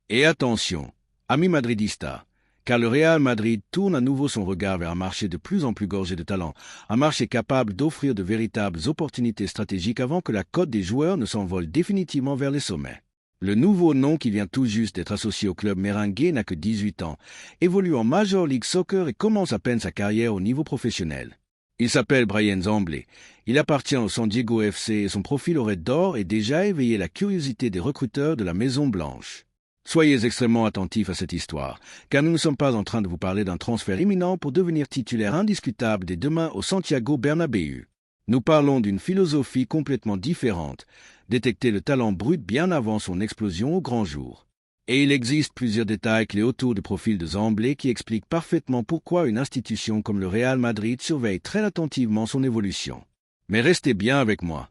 Et attention, amis madridistas, car le Real Madrid tourne à nouveau son regard vers un marché de plus en plus gorgé de talent, un marché capable d'offrir de véritables opportunités stratégiques avant que la cote des joueurs ne s'envole définitivement vers les sommets. Le nouveau nom qui vient tout juste d'être associé au club merengue n'a que 18 ans, évolue en Major League Soccer et commence à peine sa carrière au niveau professionnel. Il s'appelle Bryan Zamblé, il appartient au San Diego FC et son profil aurait d'or et déjà éveillé la curiosité des recruteurs de la Maison Blanche. Soyez extrêmement attentifs à cette histoire, car nous ne sommes pas en train de vous parler d'un transfert imminent pour devenir titulaire indiscutable dès demain au Santiago Bernabéu. Nous parlons d'une philosophie complètement différente, détecter le talent brut bien avant son explosion au grand jour. Et il existe plusieurs détails clés autour du profil de Zamblé qui expliquent parfaitement pourquoi une institution comme le Real Madrid surveille très attentivement son évolution. Mais restez bien avec moi,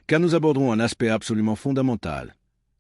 car nous aborderons un aspect absolument fondamental.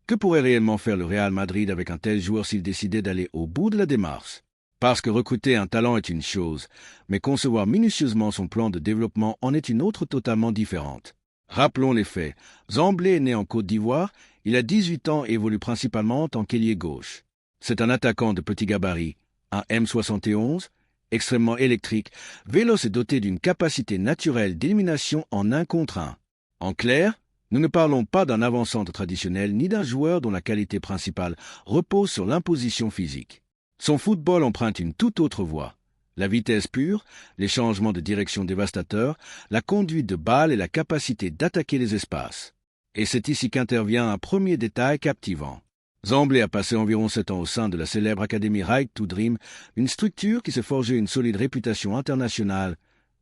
Que pourrait réellement faire le Real Madrid avec un tel joueur s'il décidait d'aller au bout de la démarche? Parce que recruter un talent est une chose, mais concevoir minutieusement son plan de développement en est une autre totalement différente. Rappelons les faits. Zamblé est né en Côte d'Ivoire, il a 18 ans et évolue principalement en tant qu'ailier gauche. C'est un attaquant de petit gabarit, un M71, extrêmement électrique, véloce et doté d'une capacité naturelle d'élimination en 1 contre 1. En clair, nous ne parlons pas d'un avant-centre traditionnel ni d'un joueur dont la qualité principale repose sur l'imposition physique. Son football emprunte une toute autre voie. La vitesse pure, les changements de direction dévastateurs, la conduite de balle et la capacité d'attaquer les espaces. Et c'est ici qu'intervient un premier détail captivant. Zamblé a passé environ 7 ans au sein de la célèbre académie Right to Dream, une structure qui s'est forgée une solide réputation internationale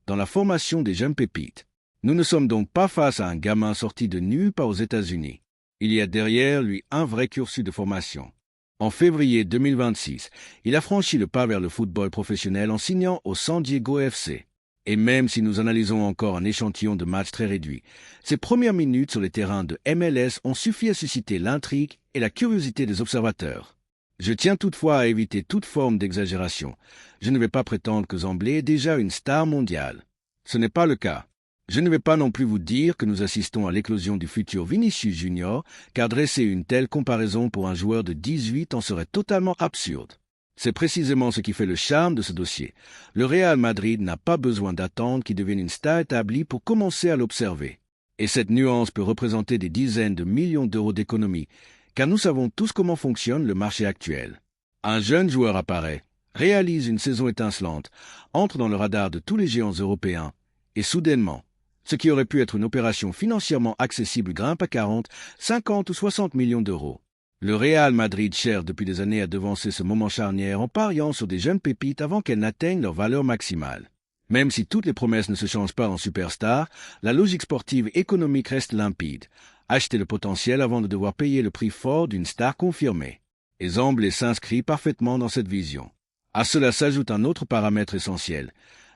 dans la formation des jeunes pépites. Nous ne sommes donc pas face à un gamin sorti de nulle part aux États-Unis. Il y a derrière lui un vrai cursus de formation. En février 2026, il a franchi le pas vers le football professionnel en signant au San Diego FC. Et même si nous analysons encore un échantillon de matchs très réduit, ses premières minutes sur les terrains de MLS ont suffi à susciter l'intrigue et la curiosité des observateurs. Je tiens toutefois à éviter toute forme d'exagération. Je ne vais pas prétendre que Zamblé est déjà une star mondiale. Ce n'est pas le cas. Je ne vais pas non plus vous dire que nous assistons à l'éclosion du futur Vinicius Junior, car dresser une telle comparaison pour un joueur de 18 ans serait totalement absurde. C'est précisément ce qui fait le charme de ce dossier. Le Real Madrid n'a pas besoin d'attendre qu'il devienne une star établie pour commencer à l'observer. Et cette nuance peut représenter des dizaines de millions d'euros d'économie, car nous savons tous comment fonctionne le marché actuel. Un jeune joueur apparaît, réalise une saison étincelante, entre dans le radar de tous les géants européens, et soudainement, ce qui aurait pu être une opération financièrement accessible grimpe à 40, 50 ou 60 millions d'euros. Le Real Madrid cherche depuis des années à devancer ce moment charnière en pariant sur des jeunes pépites avant qu'elles n'atteignent leur valeur maximale. Même si toutes les promesses ne se changent pas en superstars, la logique sportive et économique reste limpide. Acheter le potentiel avant de devoir payer le prix fort d'une star confirmée. Et Zamblé s'inscrit parfaitement dans cette vision. À cela s'ajoute un autre paramètre essentiel.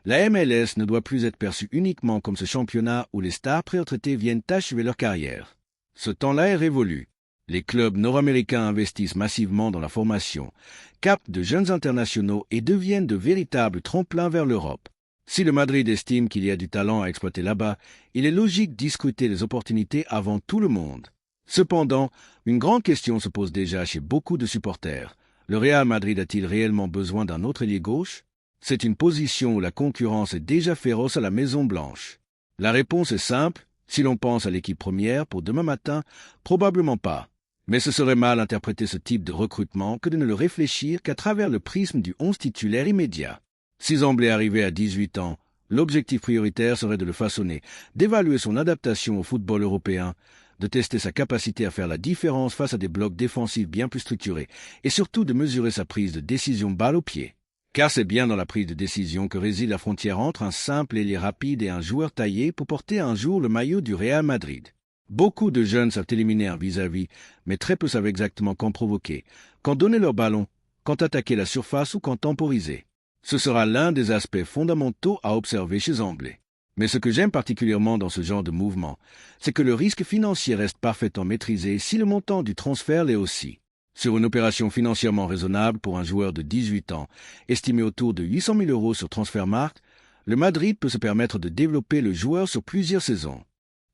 La MLS ne doit plus être perçue uniquement comme ce championnat où les stars pré-retraités viennent achever leur carrière. Ce temps-là est révolu. Les clubs nord-américains investissent massivement dans la formation, captent de jeunes internationaux et deviennent de véritables tremplins vers l'Europe. Si le Madrid estime qu'il y a du talent à exploiter là-bas, il est logique d'y scruter les opportunités avant tout le monde. Cependant, une grande question se pose déjà chez beaucoup de supporters. Le Real Madrid a-t-il réellement besoin d'un autre ailier gauche? C'est une position où la concurrence est déjà féroce à la Maison Blanche. La réponse est simple, si l'on pense à l'équipe première pour demain matin, probablement pas. Mais ce serait mal interpréter ce type de recrutement que de ne le réfléchir qu'à travers le prisme du 11 titulaire immédiat. Si Zamblé arrivait à 18 ans, l'objectif prioritaire serait de le façonner, d'évaluer son adaptation au football européen, de tester sa capacité à faire la différence face à des blocs défensifs bien plus structurés, et surtout de mesurer sa prise de décision balle au pied. Car c'est bien dans la prise de décision que réside la frontière entre un simple ailier rapide et un joueur taillé pour porter un jour le maillot du Real Madrid. Beaucoup de jeunes savent éliminer un vis-à-vis, mais très peu savent exactement quand provoquer, quand donner leur ballon, quand attaquer la surface ou quand temporiser. Ce sera l'un des aspects fondamentaux à observer chez Zamblé. Mais ce que j'aime particulièrement dans ce genre de mouvement, c'est que le risque financier reste parfaitement maîtrisé si le montant du transfert l'est aussi. Sur une opération financièrement raisonnable pour un joueur de 18 ans, estimé autour de 800 000 euros sur Transfermarkt, le Madrid peut se permettre de développer le joueur sur plusieurs saisons.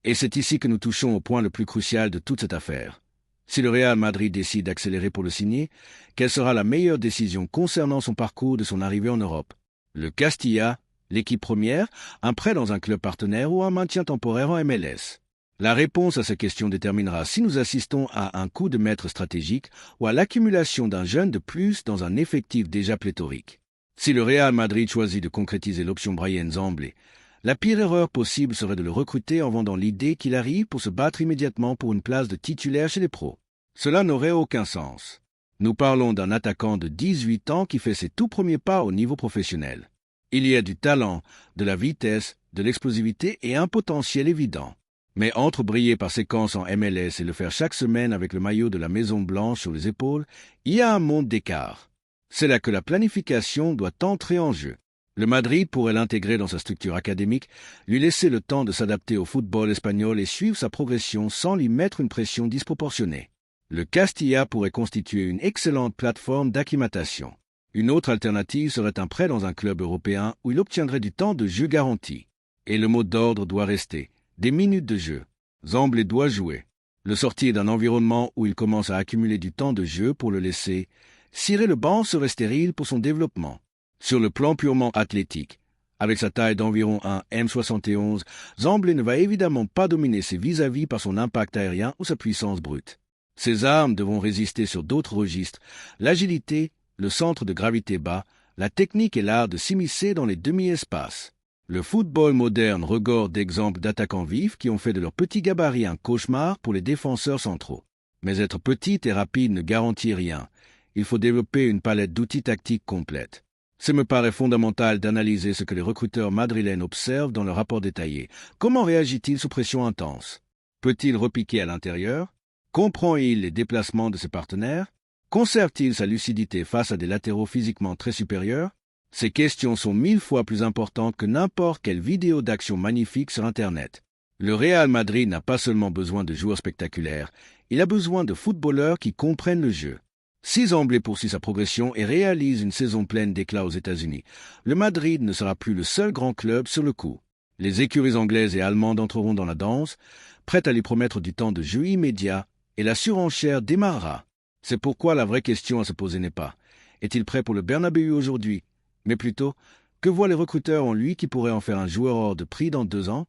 Et c'est ici que nous touchons au point le plus crucial de toute cette affaire. Si le Real Madrid décide d'accélérer pour le signer, quelle sera la meilleure décision concernant son parcours de son arrivée en Europe? Le Castilla, l'équipe première, un prêt dans un club partenaire ou un maintien temporaire en MLS? La réponse à ces questions déterminera si nous assistons à un coup de maître stratégique ou à l'accumulation d'un jeune de plus dans un effectif déjà pléthorique. Si le Real Madrid choisit de concrétiser l'option Bryan Zamblé, la pire erreur possible serait de le recruter en vendant l'idée qu'il arrive pour se battre immédiatement pour une place de titulaire chez les pros. Cela n'aurait aucun sens. Nous parlons d'un attaquant de 18 ans qui fait ses tout premiers pas au niveau professionnel. Il y a du talent, de la vitesse, de l'explosivité et un potentiel évident. Mais entre briller par séquence en MLS et le faire chaque semaine avec le maillot de la Maison Blanche sur les épaules, il y a un monde d'écart. C'est là que la planification doit entrer en jeu. Le Madrid pourrait l'intégrer dans sa structure académique, lui laisser le temps de s'adapter au football espagnol et suivre sa progression sans lui mettre une pression disproportionnée. Le Castilla pourrait constituer une excellente plateforme d'acclimatation. Une autre alternative serait un prêt dans un club européen où il obtiendrait du temps de jeu garanti. Et le mot d'ordre doit rester des minutes de jeu. Zamblé doit jouer. Le sortir d'un environnement où il commence à accumuler du temps de jeu pour le laisser cirer le banc serait stérile pour son développement. Sur le plan purement athlétique, avec sa taille d'environ 1 m71, Zamblé ne va évidemment pas dominer ses vis-à-vis par son impact aérien ou sa puissance brute. Ses armes devront résister sur d'autres registres, l'agilité, le centre de gravité bas, la technique et l'art de s'immiscer dans les demi-espaces. Le football moderne regorge d'exemples d'attaquants vifs qui ont fait de leur petit gabarit un cauchemar pour les défenseurs centraux. Mais être petit et rapide ne garantit rien. Il faut développer une palette d'outils tactiques complète. Ça me paraît fondamental d'analyser ce que les recruteurs madrilènes observent dans le rapport détaillé. Comment réagit-il sous pression intense? Peut-il repiquer à l'intérieur? Comprend-il les déplacements de ses partenaires? Conserve-t-il sa lucidité face à des latéraux physiquement très supérieurs? Ces questions sont 1000 fois plus importantes que n'importe quelle vidéo d'action magnifique sur Internet. Le Real Madrid n'a pas seulement besoin de joueurs spectaculaires, il a besoin de footballeurs qui comprennent le jeu. Si Zamblé poursuit sa progression et réalise une saison pleine d'éclat aux États-Unis, le Madrid ne sera plus le seul grand club sur le coup. Les écuries anglaises et allemandes entreront dans la danse, prêtes à lui promettre du temps de jeu immédiat, et la surenchère démarrera. C'est pourquoi la vraie question à se poser n'est pas « Est-il prêt pour le Bernabéu aujourd'hui ?» mais plutôt « Que voient les recruteurs en lui qui pourrait en faire un joueur hors de prix dans 2 ans ?»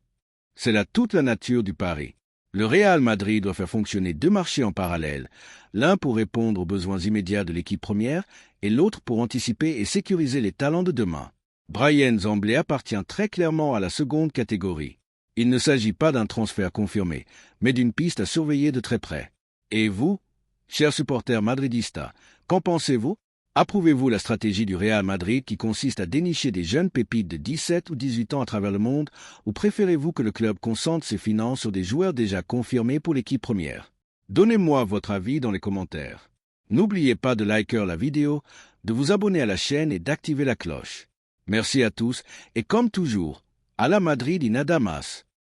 C'est là toute la nature du pari. Le Real Madrid doit faire fonctionner 2 marchés en parallèle, l'un pour répondre aux besoins immédiats de l'équipe première et l'autre pour anticiper et sécuriser les talents de demain. Bryan Zamblé appartient très clairement à la seconde catégorie. Il ne s'agit pas d'un transfert confirmé, mais d'une piste à surveiller de très près. Et vous, chers supporters madridistas, qu'en pensez-vous? Approuvez-vous la stratégie du Real Madrid qui consiste à dénicher des jeunes pépites de 17 ou 18 ans à travers le monde, ou préférez-vous que le club concentre ses finances sur des joueurs déjà confirmés pour l'équipe première? Donnez-moi votre avis dans les commentaires. N'oubliez pas de liker la vidéo, de vous abonner à la chaîne et d'activer la cloche. Merci à tous et comme toujours, à la Madrid y nada más.